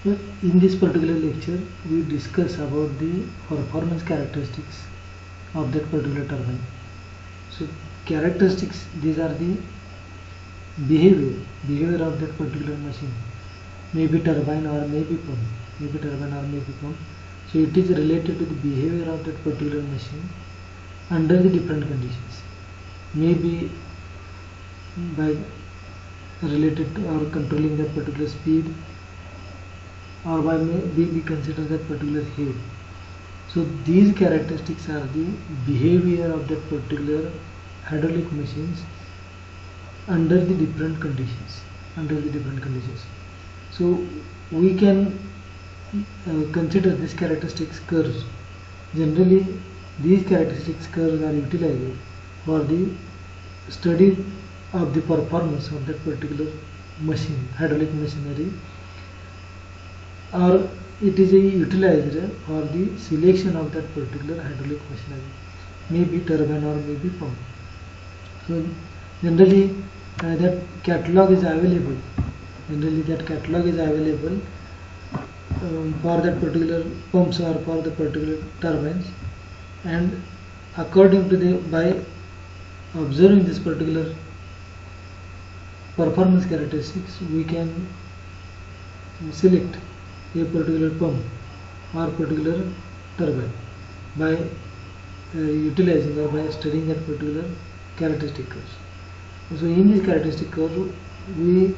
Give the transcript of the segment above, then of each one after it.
In this particular lecture, we discuss about the performance characteristics of that particular turbine. So characteristics, these are the behavior of that particular machine, maybe turbine or maybe pump, so it is related to the behavior of that particular machine under the different conditions, maybe by related to or controlling that particular speed, or by maybe we consider that particular head. So these characteristics are the behavior of that particular hydraulic machines under the different conditions. So we can consider these characteristics curves. Generally, these characteristics curves are utilized for the study of the performance of that particular machine, hydraulic machinery, or it is utilized for the selection of that particular hydraulic machinery, maybe turbine or maybe pump. So generally that catalog is available. For that particular pumps or for the particular turbines, and according to the, by observing this particular performance characteristics, we can select a particular pump or particular turbine by utilizing or by studying that particular characteristic curves. So in this characteristic curve, we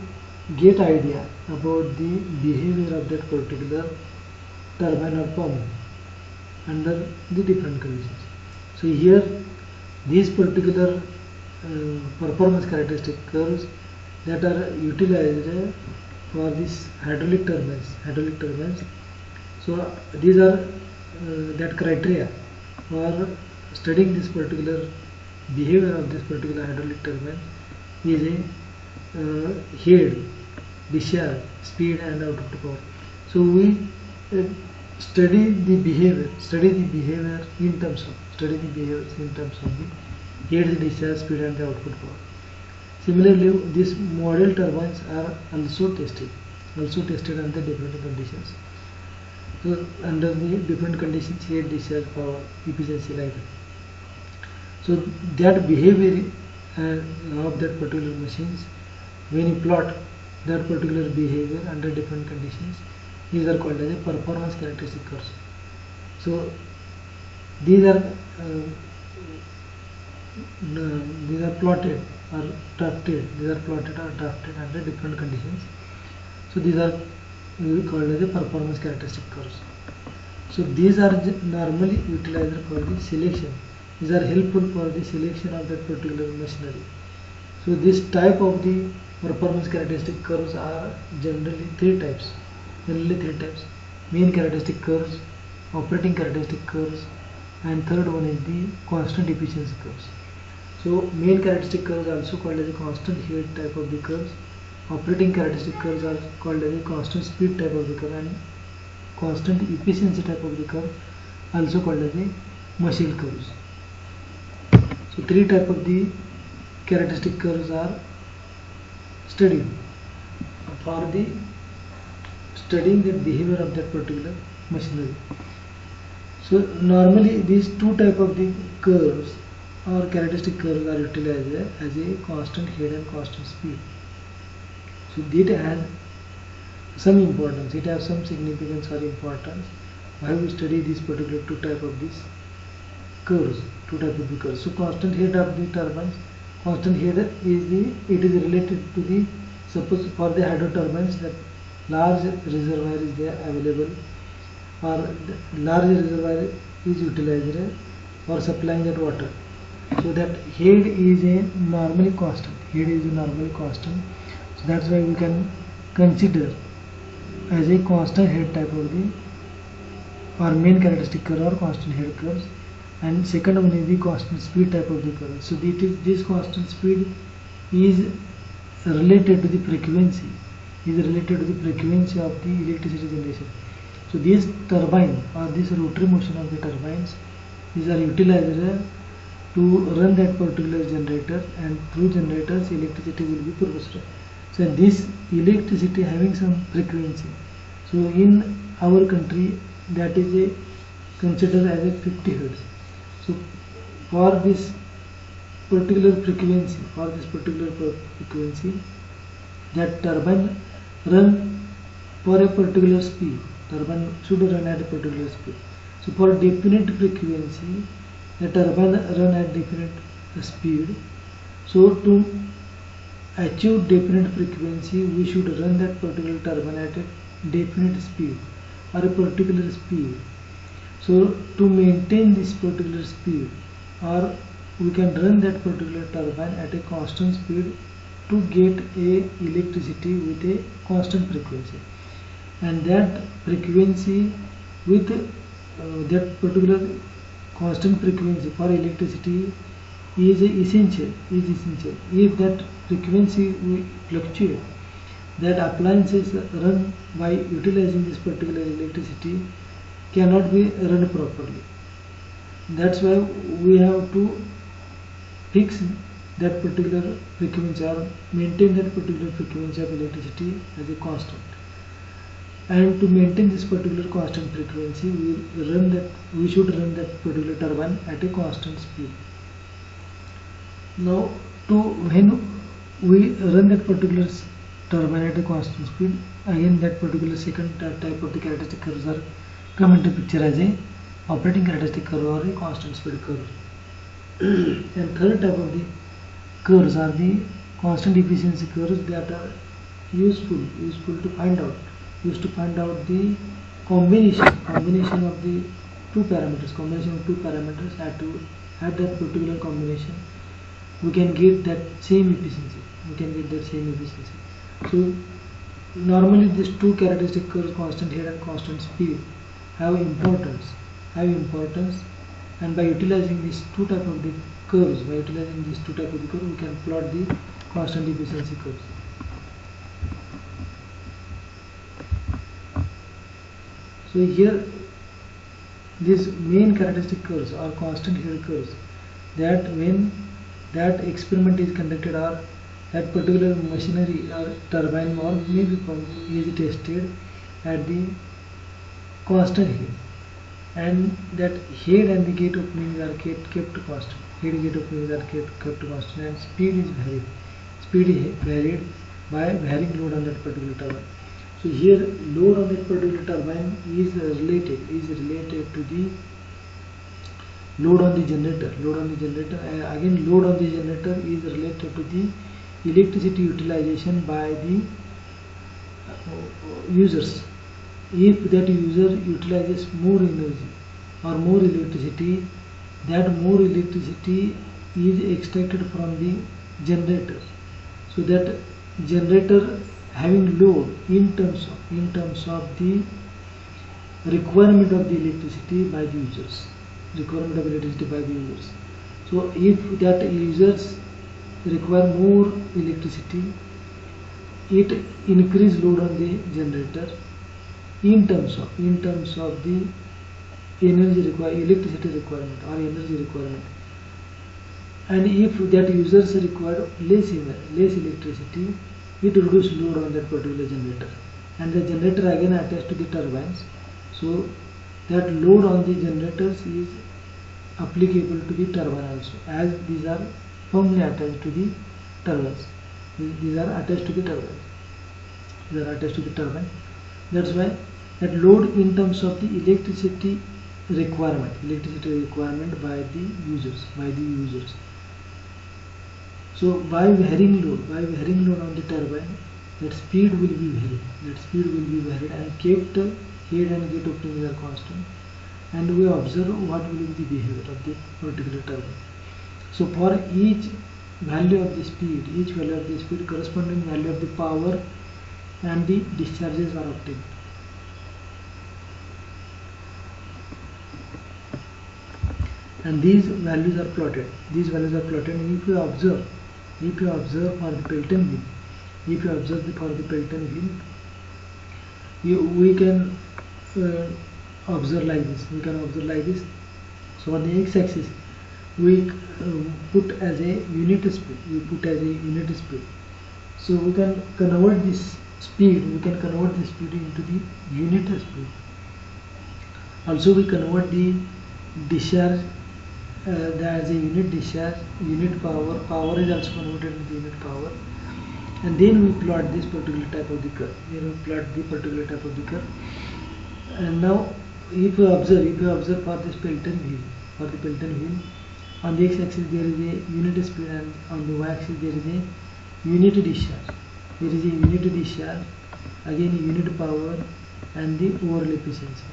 get idea about the behavior of that particular turbine or pump under the different conditions. So here these particular performance characteristic curves that are utilized for these hydraulic turbines. So these are that criteria for studying this particular behavior of this particular hydraulic turbine is a head, discharge, speed and output power. So we study the behavior in terms of the head, the discharge, speed and the output power. Similarly, these model turbines are also tested under different conditions. So under the different conditions, head, discharge, power, efficiency, like that. So that behavior of that particular machines, when you plot that particular behavior under different conditions, these are called as a performance characteristic curves. So these are plotted or drafted. Under different conditions. So these are called as a performance characteristic curves. So these are normally utilized for the selection. These are helpful for the selection of that particular machinery. So this type of the performance characteristic curves are generally three types. Main characteristic curves, operating characteristic curves, and third one is the constant efficiency curves. So main characteristic curves are also called as a constant head type of the curves. Operating characteristic curves are called as a constant speed type of the curve, and constant efficiency type of the curve also called as a Marshall curves. So three type of the characteristic curves are studied for the studying the behavior of that particular machinery. So normally these two type of the curves or characteristic curves are utilized as a constant head and constant speed. So it has some importance, it has some significance or importance why we study this particular two type of these curves. So constant head of the turbines, constant head it is related to the, suppose for the hydro turbines, that large reservoir is there available, or the large reservoir is utilized for supplying that water. So that head is a normally constant. So that's why we can consider as a constant head type of the or main characteristic curve or constant head curves. And second one is the constant speed type of the curve. So this constant speed is related to the frequency. Of the electricity generation. So these turbine or this rotary motion of the turbines, these are utilized to run that particular generator, and through generators electricity will be produced. So this electricity having some frequency, So in our country that is a considered as a 50 hertz. So for this particular frequency, that turbine run for a particular speed. Turbine should run at a particular speed. So for definite frequency, the turbine run at definite speed. So to achieve definite frequency, we should run that particular turbine at a definite speed or a particular speed. So to maintain this particular speed, or we can run that particular turbine at a constant speed to get a electricity with a constant frequency, and that frequency with that particular constant frequency for electricity is essential. If that frequency will fluctuate, that appliances run by utilizing this particular electricity cannot be run properly. That's why we have to fix that particular frequency or maintain that particular frequency of electricity as a constant. And to maintain this particular constant frequency, we should run that particular turbine at a constant speed. Now, when we run that particular turbine at a constant speed, again that particular second type of the characteristic curves are come into picture as a operating characteristic curve or a constant speed curve. And third type of the curves are the constant efficiency curves that are useful to find out the combination of the two parameters. Have to have that particular combination, we can get that same efficiency. So normally these two characteristic curves, constant head and constant speed, have importance, and by utilizing these two type of the curves, we can plot the constant efficiency curves. So here these main characteristic curves are constant head curves, that when that experiment is conducted or that particular machinery or turbine or maybe is tested at the constant head, and that head and the gate openings are kept constant. And speed is varied by varying load on that particular turbine. So here load on that particular turbine is related to the load on the generator. Again, load on the generator is related to the electricity utilization by the users. If that user utilizes more energy or more electricity, that more electricity is extracted from the generator. So that generator having load in terms of the requirement of the electricity by the users. So if that users require more electricity, it increase load on the generator in terms of the electricity requirement or energy requirement. And if that users require less electricity, it reduce load on that particular generator, and the generator again attached to the turbines. So that load on the generators is applicable to the turbine also, as these are firmly attached to the turbines. That's why that load in terms of the electricity requirement by the users. So by varying load on the turbine, that speed will be varied and kept head and gate openings are constant, and we observe what will be the behavior of the particular turbine. So for each value of the speed, corresponding value of the power and the discharges are obtained. And these values are plotted. And if you observe for the Pelton wheel, we can observe like this. So on the x-axis we put as a unit speed. So we can convert this speed, we can convert the speed into the unit speed. Also we convert the discharge as a unit discharge, unit power. Power is also converted into unit power, and then we plot this particular type of the curve. Then we plot the particular type of the curve. And now if you observe for this Pelton wheel, on the x-axis there is a unit speed, and on the y-axis there is a unit discharge. There is a unit discharge, again a unit power, and the overall efficiency.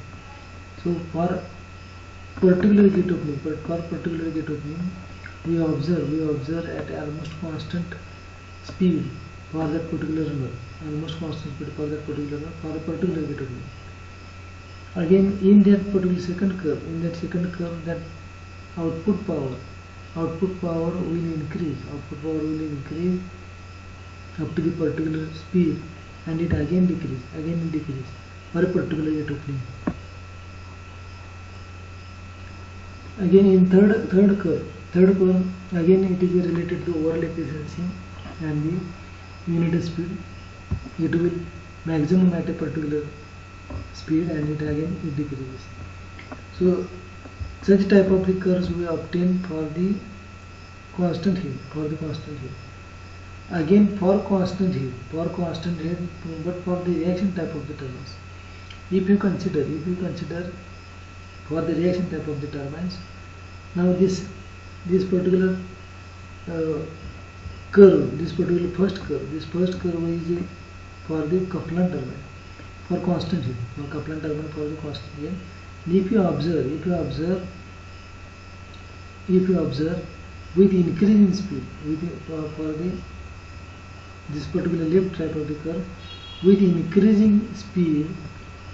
So for particular gate opening, we observe at almost constant speed for that particular runner, for a particular gate opening. Again in that particular second curve, that output power will increase up to the particular speed, and it again decrease for a particular gate opening. Again in third curve, again it is related to overall efficiency and the unit speed. It will maximum at a particular speed, and it decreases. So such type of the curves we obtain for the constant heat. Again for constant heat, but for the reaction type of the turbines. If you consider for the reaction type of the turbines, now this particular curve, this first curve is for the Kaplan turbine for constant heat, for Kaplan turbine for the constant heat. If you observe with increasing speed, for this particular left type of the curve, with increasing speed,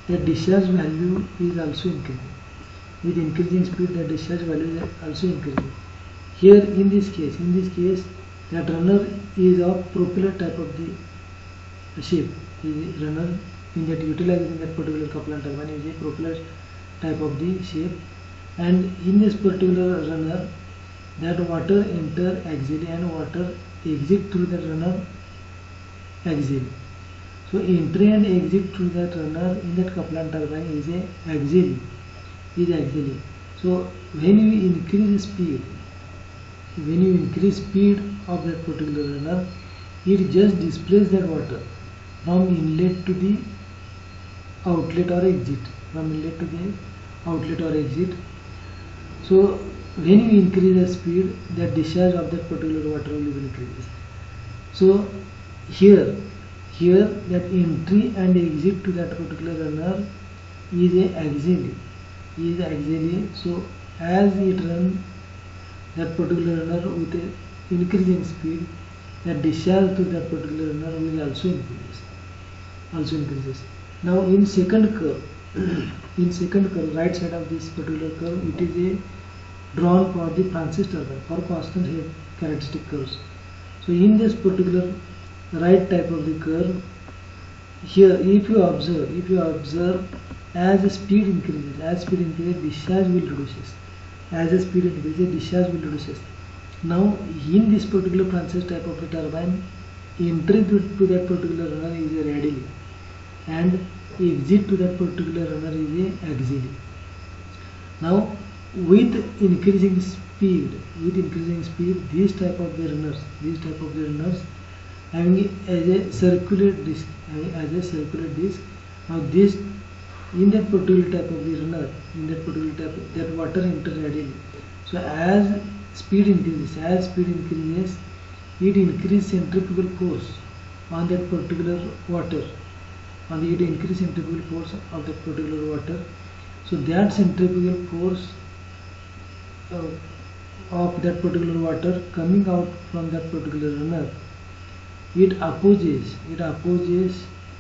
the discharge value is also increasing. With increasing speed, the discharge value is also increasing. Here in this case, that runner is of propeller type of the shape. The runner in that utilizing that particular Kaplan turbine is a propeller type of the shape, and in this particular runner, that water enter axially and water exit through that runner axially. So entry and exit through that runner in that Kaplan turbine is a axially. So when you increase speed of that particular runner, it just displaces that water from inlet to the outlet or exit. So when you increase the speed, the discharge of that particular water will increase. So here that entry and exit to that particular runner is axially. So as it runs that particular runner with a increasing speed, the discharge to that particular runner will also increases. Now in second curve, right side of this particular curve, it is a drawn for the Francis turbine for constant heat characteristic curves. So in this particular right type of the curve, here if you observe, as the speed increases, discharge will reduces. As the speed increases, discharge will reduces. Now in this particular Francis type of the turbine, entry to that particular runner is a radially, and exit to that particular runner is a axially. Now with increasing speed, these type of the runners having as a circular disc, now this in that particular type of the runner, that water enter radially. So as speed increases, it increases centrifugal force on that particular water, it increases centrifugal force of that particular water. So that centrifugal force of that particular water coming out from that particular runner, it opposes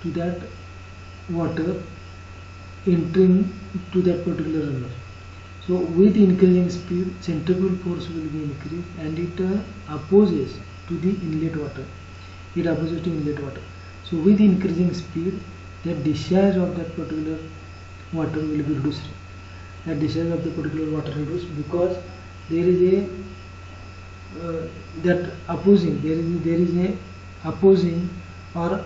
to that water entering to that particular runner. So with increasing speed, centrifugal force will be increased, and it opposes to the inlet water. So with increasing speed, the discharge of that particular water will be reduced. Because there is a that opposing, there is a opposing or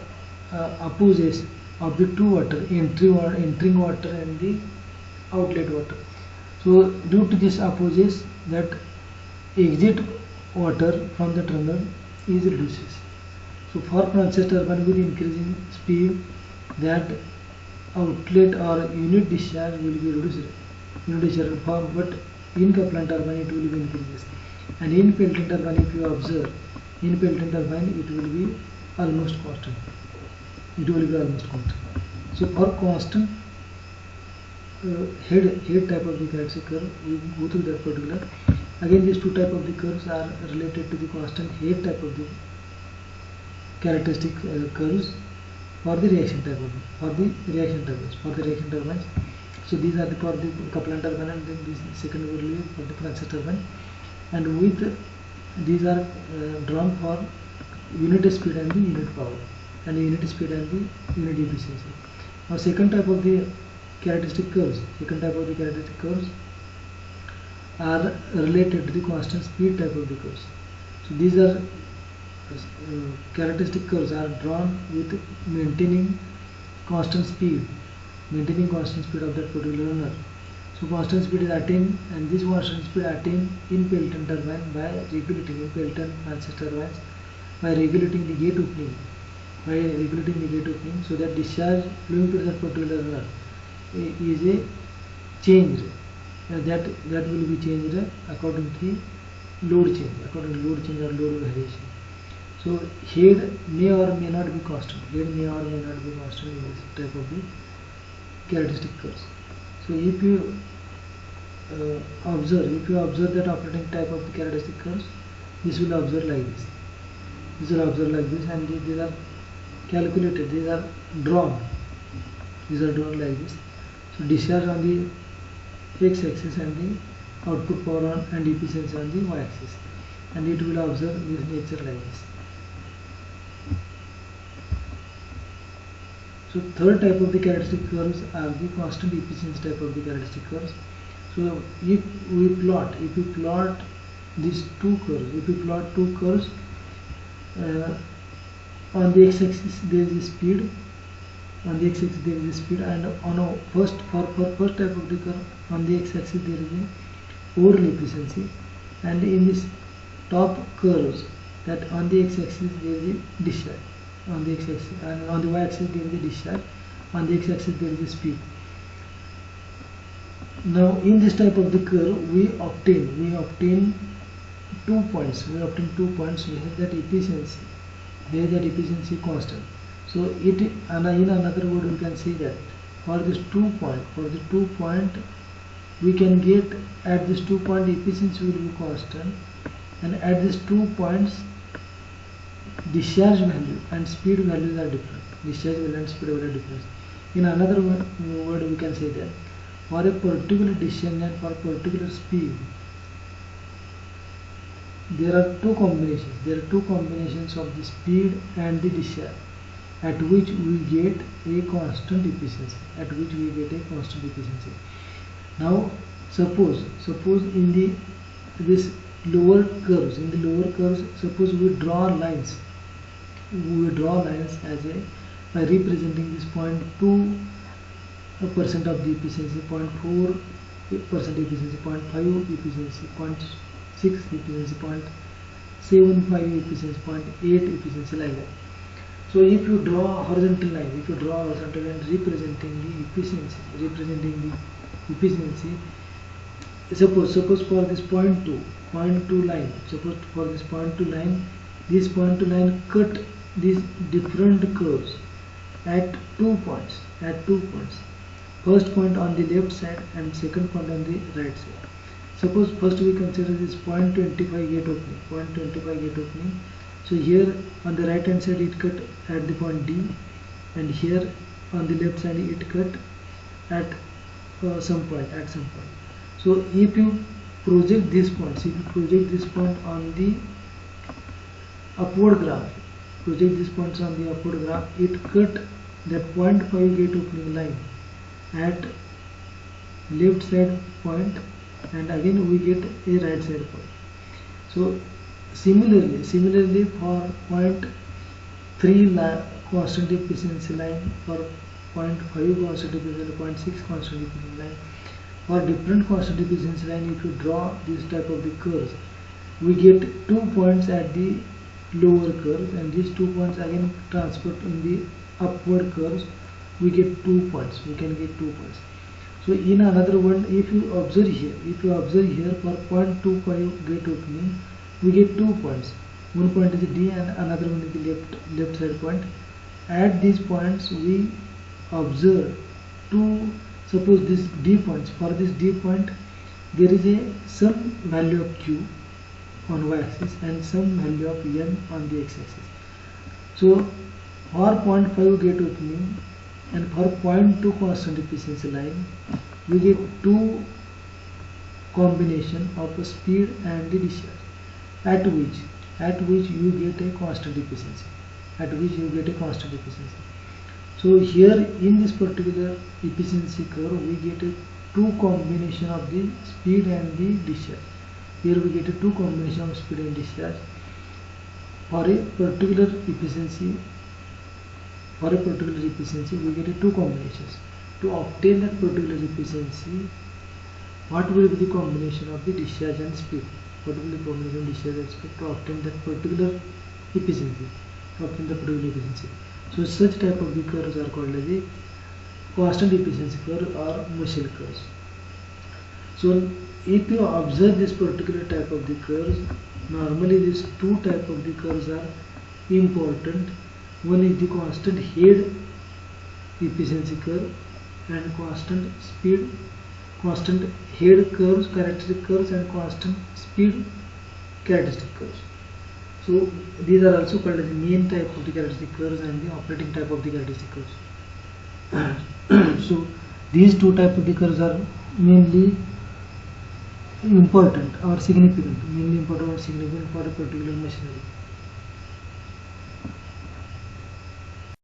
opposes of the two water, entering water and the outlet water. So due to this opposes, that exit water from the turbine is reduces. So for process turbine with increasing speed, that outlet or unit discharge will be reduced. Unit discharge form, but in coupling turbine it will be increases. And in Pelton turbine, if you observe, in Pelton turbine it will be almost constant. It will be almost constant. So for constant head type of the characteristic curve, we go through that particular. Again, these two type of the curves are related to the constant head type of the characteristic curves for the reaction type of for the reaction turbines. So these are the for the coupling turbine, and then this second will be for the process turbine. And with these are drawn for unit speed and the unit power, and the unit speed and the unit efficiency. Now second type of the characteristic curves are related to the constant speed type of the curves. So these are characteristic curves are drawn with maintaining constant speed of that particular runner. So constant speed is attained, and this constant speed attained in Pelton turbine by regulating in Pelton process turbines by regulating the gate opening, so that discharge flowing to that particular runner is a change, that will be changed according to load change or load variation. So head may or may not be constant. In this type of the characteristic curves. So if you observe that operating type of the characteristic curves, this will observe like this. And these are calculated, these are drawn like this. So discharge on the x-axis and the output power on and efficiency on the y-axis, and it will observe this nature like this. So third type of the characteristic curves are the constant efficiency type of the characteristic curves. So if we plot these two curves, on the x-axis there is a speed, and on a first type of the curve, on the x-axis there is a overall efficiency, and in this top curves, that on the x-axis there is a discharge, on the x-axis, and on the y-axis there is a discharge, on the x-axis there is a speed. Now in this type of the curve we obtain 2 points. We have that efficiency constant. So it, and in another word we can say that for this 2 point, we can get at this 2 point efficiency will be constant, and at these 2 points discharge value and speed values are different. In another word we can say that for a particular discharge and for a particular speed, there are two combinations of the speed and the discharge, at which we get a constant efficiency. Now suppose in this lower curves, suppose we draw lines as a, by representing this 0.2% of the efficiency, 0.4% efficiency, 0.5 efficiency, 0.6 efficiency, 0.75 efficiency, 0.8 efficiency, like that. So if you draw a horizontal line, representing the efficiency, suppose for this 0.2 line, this 0.2 line cut these different curves at 2 points. First point on the left side and second point on the right side. Suppose first we consider this 0.25 gate opening. So here on the right hand side it cut at the point D, and here on the left side it cut at some point. So if you project this point, on the upward graph, it cut that 0.5 gate opening line at left side point, and again we get a right side point. So similarly for 0.3 constant efficiency line, for 0.5 constant efficiency, 0.6 constant efficiency line. For different constant efficiency line, if you draw this type of the curves, we get 2 points at the lower curve, and these 2 points again transferred in the upward curves, we get 2 points. We can get 2 points. So in another one, if you observe here, for 0.25 gate opening, we get 2 points. One point is the D and another one is the left side point. At these points, we observe two. Suppose this D points. For this D point, there is some value of Q on y-axis and some value of N on the x-axis. So for 0.5 gate opening and for 0.2 constant efficiency line, we get two combination of speed and the discharge, at which you get a constant efficiency. So here in this particular efficiency curve, we get a two combination of the speed and the discharge. Here we get a two combination of speed and discharge for a particular efficiency. We get a two combinations. To obtain that particular efficiency, what will be the combination of the discharge and speed? To obtain that particular efficiency. So such type of the curves are called as the constant efficiency curve or Michel curves. So if you observe this particular type of the curves, normally these two type of the curves are important. One is the constant head efficiency curve and constant head curves, characteristic curves, and constant speed characteristic curves. So these are also called as the main type of the characteristic curves and the operating type of the characteristic curves. So these two type of the curves are mainly important or significant for a particular machinery.